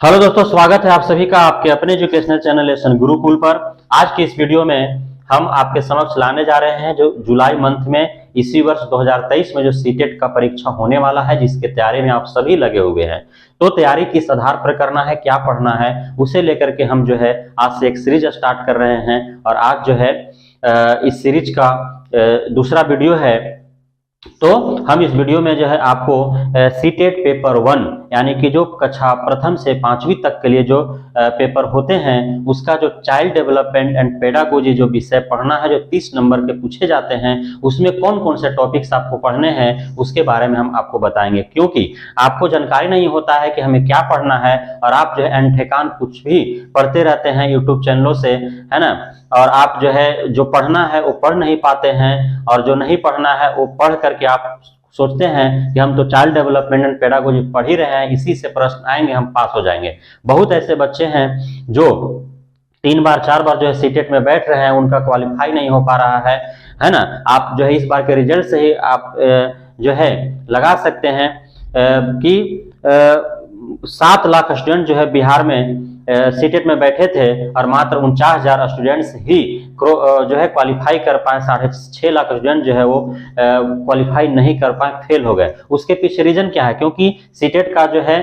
Hello दोस्तों, स्वागत है आप सभी का आपके अपने एजुकेशनल चैनल लेसन गुरुकुल पर। आज की इस वीडियो में हम आपके समक्ष लाने जा रहे हैं जो जुलाई मंथ में इसी वर्ष 2023 में जो सीटेट का परीक्षा होने वाला है, जिसके तैयारी में आप सभी लगे हुए हैं। तो तैयारी किस आधार पर करना है, क्या पढ़ना है, उसे लेकर के हम जो है आज से एक सीरीज स्टार्ट कर रहे हैं। और आज जो है इस सीरीज का दूसरा वीडियो है। तो हम इस वीडियो में जो है आपको सीटेट पेपर 1 यानी कि जो कक्षा प्रथम से 5वीं तक के लिए जो पेपर होते हैं उसका जो चाइल्ड डेवलपमेंट एंड पेडागोजी जो विषय पढ़ना है, जो 30 नंबर के पूछे जाते हैं, उसमें कौन कौन से टॉपिक्स आपको पढ़ने हैं उसके बारे में हम आपको बताएंगे। क्योंकि आपको जानकारी नहीं होता है कि हमें क्या पढ़ना है और आप जो है अनठेकान कुछ भी पढ़ते रहते हैं यूट्यूब चैनलों से, है ना। और आप जो है जो पढ़ना है वो पढ़ नहीं पाते हैं और जो नहीं पढ़ना है वो पढ़ करके आप सोचते हैं कि हम तो चाइल्ड डेवलपमेंट एंड पेडागोजी पढ़ ही रहे हैं, इसी से प्रश्न आएंगे, हम पास हो जाएंगे। बहुत ऐसे बच्चे हैं जो 3 बार 4 बार जो है सीटेट में बैठ रहे हैं, उनका क्वालिफाई नहीं हो पा रहा है ना। आप जो है इस बार के रिजल्ट से ही आप जो है लगा सकते हैं कि 7 लाख स्टूडेंट जो है बिहार में सीटेट में बैठे थे और मात्र 49,000 स्टूडेंट्स ही जो है क्वालिफाई कर पाए। 6.5 लाख स्टूडेंट जो है वो क्वालिफाई नहीं कर पाए, फेल हो गए। उसके पीछे रीजन क्या है? क्योंकि सीटेट का जो है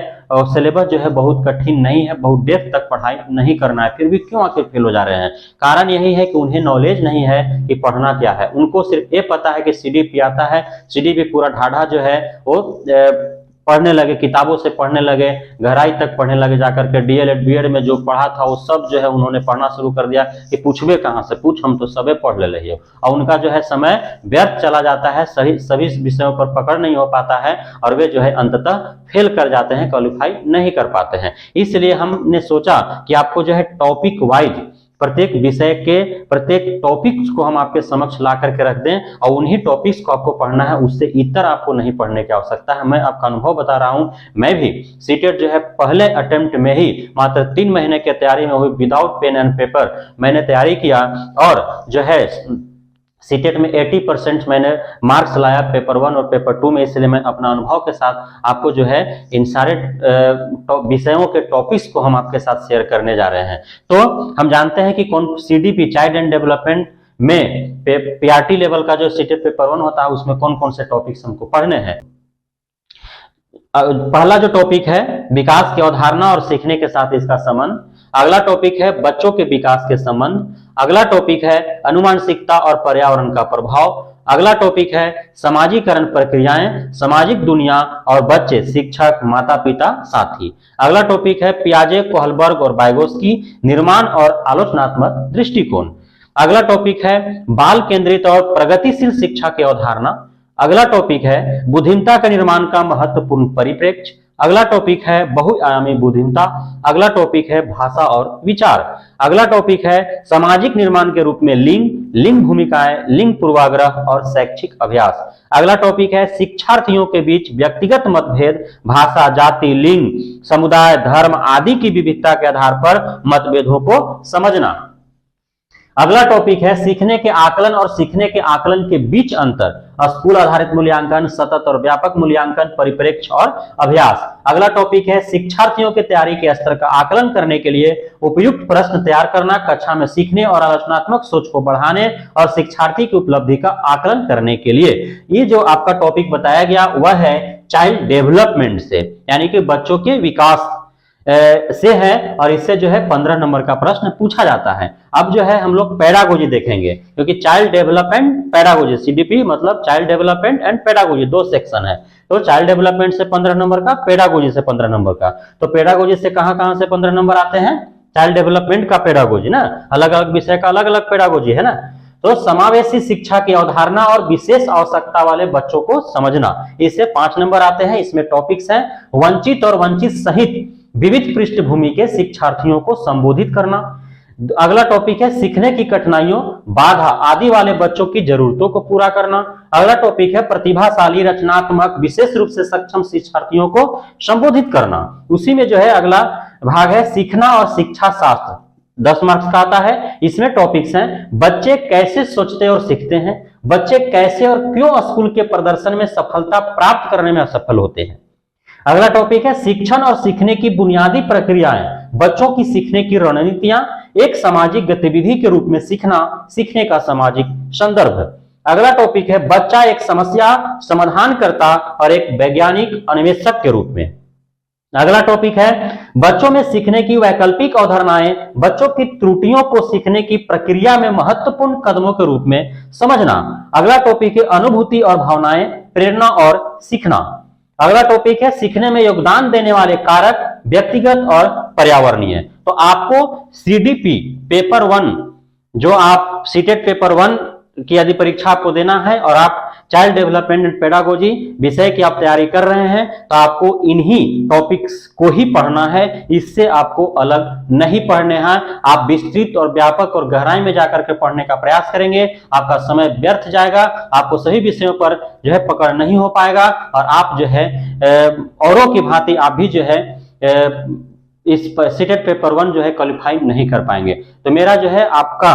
सिलेबस जो है बहुत कठिन नहीं है, बहुत डेप्थ तक पढ़ाई नहीं करना है, फिर भी क्यों आखिर फेल हो जा रहे हैं? कारण यही है कि उन्हें नॉलेज नहीं है कि पढ़ना क्या है। उनको सिर्फ ये पता है कि सीडीपी आता है, सीडीपी पूरा ढाढ़ा जो है वो पढ़ने लगे, किताबों से पढ़ने लगे, गहराई तक पढ़ने लगे, जाकर के डीएलएड बीएड में जो पढ़ा था वो सब जो है उन्होंने पढ़ना शुरू कर दिया कि पूछवे कहाँ से, पूछ हम तो सबे पढ़ ले रही हो। और उनका जो है समय व्यर्थ चला जाता है, सभी विषयों पर पकड़ नहीं हो पाता है और वे जो है अंततः फेल कर जाते हैं, क्वालिफाई नहीं कर पाते हैं। इसलिए हमने सोचा कि आपको जो है टॉपिक वाइज प्रत्येक विषय के प्रत्येक टॉपिक्स को हम आपके समक्ष ला करके रख दें और उन्हीं टॉपिक्स को आपको पढ़ना है, उससे इतर आपको नहीं पढ़ने की आवश्यकता है। मैं आपका अनुभव बता रहा हूं, मैं भी सीटेट जो है पहले अटेम्प्ट में ही मात्र 3 महीने की तैयारी में हुई, विदाउट पेन एंड पेपर मैंने तैयारी किया और जो है सीटेट में 80% मैंने मार्क्स लाया पेपर 1 और पेपर 2 में। इसलिए मैं अपना अनुभव के साथ आपको जो है इन सारे विषयों के टॉपिक्स को हम आपके साथ शेयर करने जा रहे हैं। तो हम जानते हैं कि कौन सीडीपी चाइल्ड एंड डेवलपमेंट में पीआरटी लेवल का जो सीटेट पेपर 1 होता है उसमें कौन कौन से टॉपिक्स हमको पढ़ने हैं। पहला जो टॉपिक है विकास की अवधारणा और सीखने के साथ इसका संबंध। अगला टॉपिक है बच्चों के विकास के संबंध। अगला टॉपिक है अनुवांशिकता और पर्यावरण का प्रभाव। अगला टॉपिक है समाजीकरण प्रक्रियाएं, सामाजिक दुनिया और बच्चे, शिक्षक, माता पिता, साथी। अगला टॉपिक है पियाजे, कोहलबर्ग और वाइगोत्स्की, निर्माण और आलोचनात्मक दृष्टिकोण। अगला टॉपिक है बाल केंद्रित और प्रगतिशील शिक्षा की अवधारणा। अगला टॉपिक है बुद्धिमत्ता का निर्माण का महत्वपूर्ण परिप्रेक्ष्य। अगला टॉपिक है बहुआयामी बुद्धिमत्ता। अगला टॉपिक है भाषा और विचार। अगला टॉपिक है सामाजिक निर्माण के रूप में लिंग, लिंग भूमिकाएं, लिंग पूर्वाग्रह और शैक्षिक अभ्यास। अगला टॉपिक है शिक्षार्थियों के बीच व्यक्तिगत मतभेद, भाषा, जाति, लिंग, समुदाय, धर्म आदि की विविधता के आधार पर मतभेदों को समझना। अगला टॉपिक है सीखने के आकलन और सीखने के आकलन के बीच अंतर, स्कूल आधारित मूल्यांकन, सतत और व्यापक मूल्यांकन, परिप्रेक्ष्य और अभ्यास। अगला टॉपिक है शिक्षार्थियों के तैयारी के स्तर का आकलन करने के लिए उपयुक्त प्रश्न तैयार करना, कक्षा में सीखने और आलोचनात्मक सोच को बढ़ाने और शिक्षार्थी की उपलब्धि का आकलन करने के लिए। ये जो आपका टॉपिक बताया गया वह है चाइल्ड डेवलपमेंट से, यानी कि बच्चों के विकास से है और इससे जो है 15 नंबर का प्रश्न पूछा जाता है। अब जो है हम लोग पेडागोजी देखेंगे, क्योंकि चाइल्ड डेवलपमेंट पेडागोजी, सीडीपी मतलब child development and pedagogy 2 section है। तो चाइल्ड डेवलपमेंट से 15 नंबर का, पेडागोजी से 15 नंबर का। तो पेडागोजी से कहां से 15 नंबर आते हैं? चाइल्ड डेवलपमेंट का पेडागोजी ना, अलग अलग विषय का अलग अलग पेडागोजी है ना। तो समावेशी शिक्षा की अवधारणा और विशेष आवश्यकता वाले बच्चों को समझना, इससे 5 नंबर आते हैं। इसमें टॉपिक्स हैं वंचित और वंचित सहित विविध पृष्ठभूमि के शिक्षार्थियों को संबोधित करना। अगला टॉपिक है सीखने की कठिनाइयों, बाधा आदि वाले बच्चों की जरूरतों को पूरा करना। अगला टॉपिक है प्रतिभाशाली, रचनात्मक, विशेष रूप से सक्षम शिक्षार्थियों को संबोधित करना। उसी में जो है अगला भाग है सीखना और शिक्षा शास्त्र, 10 मार्क्स का आता है। इसमें टॉपिक्स हैं बच्चे कैसे सोचते और सीखते हैं, बच्चे कैसे और क्यों स्कूल के प्रदर्शन में सफलता प्राप्त करने में असफल होते हैं। अगला टॉपिक है शिक्षण और सीखने की बुनियादी प्रक्रियाएं, बच्चों की सीखने की रणनीतियां, एक सामाजिक गतिविधि के रूप में सीखना, सीखने का सामाजिक संदर्भ। अगला टॉपिक है बच्चा एक समस्या समाधानकर्ता और एक वैज्ञानिक अन्वेषक के रूप में। अगला टॉपिक है बच्चों में सीखने की वैकल्पिक अवधारणाएं, बच्चों की त्रुटियों को सीखने की प्रक्रिया में महत्वपूर्ण कदमों के रूप में समझना। अगला टॉपिक है अनुभूति और भावनाएं, प्रेरणा और सीखना। अगला टॉपिक है सीखने में योगदान देने वाले कारक, व्यक्तिगत और पर्यावरणीय। तो आपको सीडीपी पेपर 1 जो आप सीटेट पेपर 1 की यदि परीक्षा आपको देना है और आप चाइल्ड डेवलपमेंट एंड पेडागोजी विषय की आप तैयारी कर रहे हैं तो आपको इन्हीं टॉपिक्स को ही पढ़ना है, इससे आपको अलग नहीं पढ़ने हैं। आप विस्तृत और व्यापक और गहराई में जाकर के पढ़ने का प्रयास करेंगे, आपका समय व्यर्थ जाएगा, आपको सभी विषयों पर जो है पकड़ नहीं हो पाएगा और आप जो है औरों की भांति आप भी जो है इस सीटेट पेपर 1 जो है क्वालिफाई नहीं कर पाएंगे। तो मेरा जो है आपका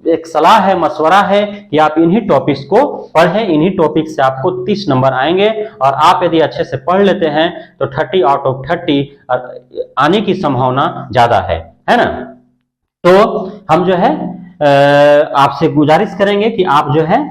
एक सलाह है, मशवरा है कि आप इन्हीं टॉपिक्स को पढ़ें, इन्हीं टॉपिक से आपको 30 नंबर आएंगे और आप यदि अच्छे से पढ़ लेते हैं तो 30 आउट ऑफ 30 आने की संभावना ज्यादा है ना। तो हम जो है आपसे गुजारिश करेंगे कि आप जो है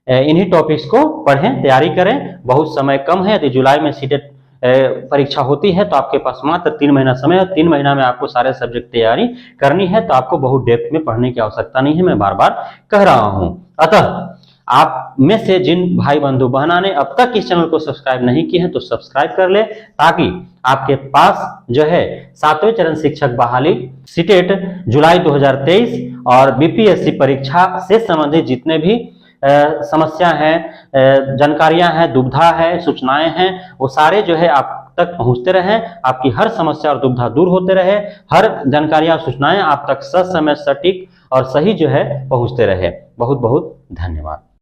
इन्हीं टॉपिक्स को पढ़ें, तैयारी करें। बहुत समय कम है, यदि जुलाई में सीटेट परीक्षा होती है तो आपके पास मात्र 3 महीना समय है। 3 महीना में आपको सारे सब्जेक्ट तैयारी करनी है, तो आपको बहुत डेप्थ में पढ़ने की आवश्यकता नहीं है, मैं बार बार कह रहा हूं। अतः आप में से जिन भाई बंधु बहना ने अब तक इस चैनल को सब्सक्राइब नहीं किए हैं तो सब्सक्राइब कर ले, ताकि आपके पास जो है 7वें चरण शिक्षक बहाली सीटेट जुलाई 2023 और बीपीएससी परीक्षा से संबंधित जितने भी समस्या है, जानकारियां हैं, दुविधा है, सूचनाएं हैं, वो सारे जो है आप तक पहुंचते रहे, आपकी हर समस्या और दुविधा दूर होते रहे, हर जानकारियां और सूचनाएं आप तक ससमय, सटीक और सही जो है पहुंचते रहे। बहुत बहुत धन्यवाद।